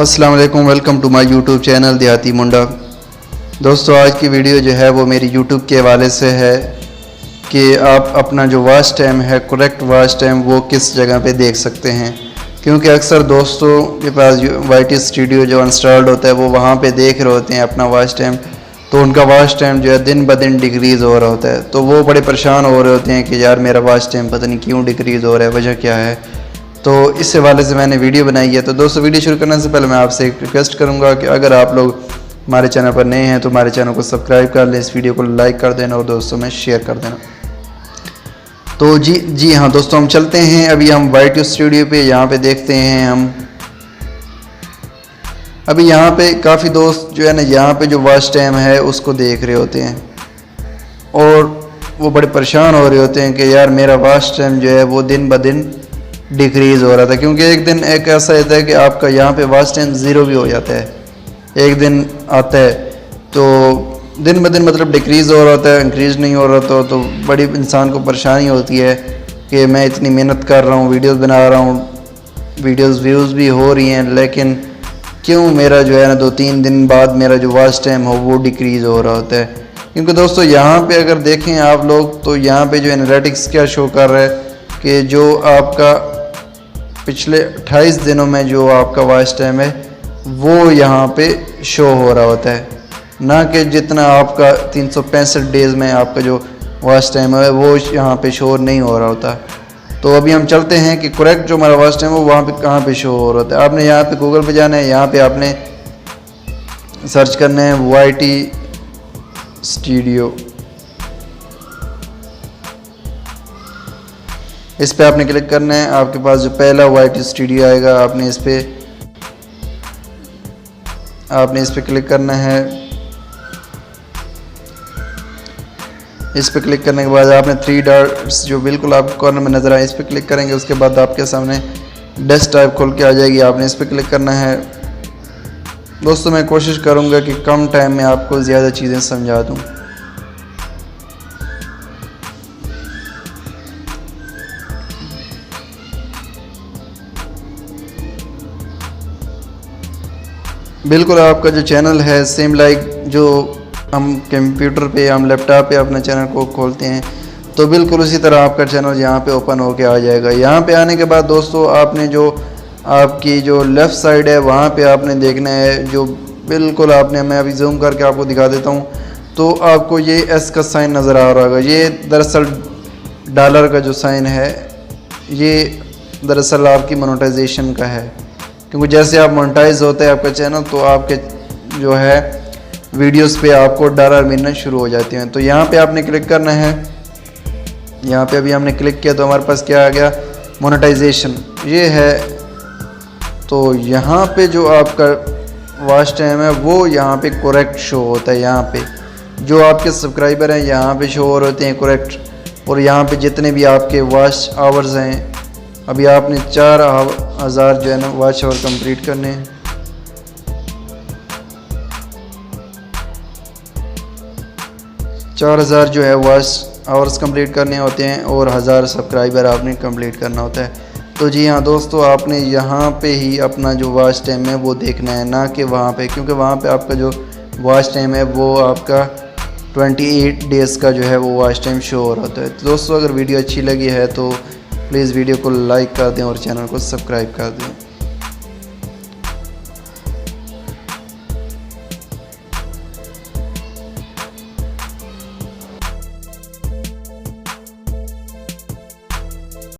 अस्सलाम वालेकुम, welcome to my YouTube channel Dehati Munda. दोस्तों, आज की वीडियो जो है वो मेरी यूट्यूब के हवाले से है कि आप अपना जो वॉच टाइम है, करेक्ट वॉच टाइम, वो किस जगह पे देख सकते हैं। क्योंकि अक्सर दोस्तों के पास YT स्टूडियो जो इंस्टॉल्ड होता है वो वहाँ पे देख रहे होते हैं अपना वॉच टाइम, तो उनका वॉच टाइम जो है दिन ब दिन डिक्रीज़ हो रहा होता है। तो वो बड़े परेशान हो रहे होते हैं कि यार मेरा वॉच टाइम पता नहीं क्यों डिक्रीज़ हो रहा है, वजह क्या है। तो इस हवाले से मैंने वीडियो बनाई है। तो दोस्तों, वीडियो शुरू करने से पहले मैं आपसे एक रिक्वेस्ट करूंगा कि अगर आप लोग हमारे चैनल पर नए हैं तो हमारे चैनल को सब्सक्राइब कर लें, इस वीडियो को लाइक कर देना और दोस्तों में शेयर कर देना। तो जी हाँ दोस्तों, हम चलते हैं अभी हम YT स्टूडियो पे। यहाँ पे देखते हैं हम अभी यहाँ पे काफ़ी दोस्त जो है ना, यहाँ पे जो वॉच टाइम है उसको देख रहे होते हैं और वो बड़े परेशान हो रहे होते हैं कि यार मेरा वॉच टाइम जो है वो दिन ब दिन डिक्रीज़ हो रहा था। क्योंकि एक दिन एक ऐसा होता है कि आपका यहाँ पे वॉच टाइम ज़ीरो भी हो जाता है, एक दिन आता है तो दिन ब दिन मतलब डिक्रीज़ हो रहा होता है, इंक्रीज़ नहीं हो रहा। तो बड़ी इंसान को परेशानी होती है कि मैं इतनी मेहनत कर रहा हूँ, वीडियोस बना रहा हूँ, वीडियोस व्यूज़ भी हो रही हैं, लेकिन क्यों मेरा जो है ना 2-3 दिन बाद मेरा जो वॉच टाइम हो वो डिक्रीज़ हो रहा होता है। क्योंकि दोस्तों यहाँ पे अगर देखें आप लोग तो यहाँ पे जो एनालिटिक्स क्या शो कर रहा है कि जो आपका पिछले 28 दिनों में जो आपका वॉच टाइम है वो यहाँ पे शो हो रहा होता है, ना कि जितना आपका 365 डेज़ में आपका जो वॉच टाइम है वो यहाँ पे शो नहीं हो रहा होता। तो अभी हम चलते हैं कि करेक्ट जो हमारा वॉच टाइम है वो वहाँ पे कहाँ पे शो हो रहा होता है। आपने यहाँ पे गूगल पे जाना है, यहाँ पे आपने सर्च करना है YT स्टूडियो। इस पे आपने क्लिक करना है। आपके पास जो पहला YT स्टूडियो आएगा आपने इस पे क्लिक करना है। इस पे क्लिक करने के बाद आपने 3 डॉट्स जो बिल्कुल आपको कॉर्नर में नज़र आए इस पे क्लिक करेंगे। उसके बाद आपके सामने डेस्कटॉप खुल के आ जाएगी, आपने इस पे क्लिक करना है। दोस्तों, मैं कोशिश करूँगा कि कम टाइम में आपको ज़्यादा चीज़ें समझा दूँ। बिल्कुल आपका जो चैनल है सेम लाइक जो हम कंप्यूटर पे, हम लैपटॉप पे अपने चैनल को खोलते हैं तो बिल्कुल उसी तरह आपका चैनल यहाँ पे ओपन होके आ जाएगा। यहाँ पे आने के बाद दोस्तों आपने जो आपकी जो लेफ़्ट साइड है वहाँ पे आपने देखना है जो बिल्कुल आपने, मैं अभी जूम करके आपको दिखा देता हूँ, तो आपको ये S का साइन नज़र आ रहा होगा। ये दरअसल डॉलर का जो साइन है ये दरअसल आपकी मोनेटाइजेशन का है। क्योंकि जैसे आप मोनेटाइज होते हैं आपका चैनल तो आपके जो है वीडियोस पे आपको डॉलर मिलना शुरू हो जाते हैं। तो यहाँ पे आपने क्लिक करना है। यहाँ पे अभी हमने क्लिक किया तो हमारे पास क्या आ गया, मोनेटाइजेशन ये है। तो यहाँ पे जो आपका वॉच टाइम है वो यहाँ पे करेक्ट शो होता है। यहाँ पे जो आपके सब्सक्राइबर हैं यहाँ पे शो हो रहे होते हैं करेक्ट, और यहाँ पे जितने भी आपके वॉच आवर्स हैं, अभी आपने 4000 जो है ना वॉच आवर कंप्लीट करने हैं। चार 4000 जो है वॉच आवर्स कंप्लीट करने होते हैं और 1000 सब्सक्राइबर आपने कंप्लीट करना होता है। तो जी हाँ दोस्तों, आपने यहाँ पे ही अपना जो वॉच टाइम है वो देखना है, ना कि वहाँ पे, क्योंकि वहाँ पे आपका जो वॉच टाइम है वो आपका 28 डेज़ का जो है वो वॉच टाइम शो हो रहा होता है। तो दोस्तों, अगर वीडियो अच्छी लगी है तो प्लीज़ वीडियो को लाइक कर दें और चैनल को सब्सक्राइब कर दें।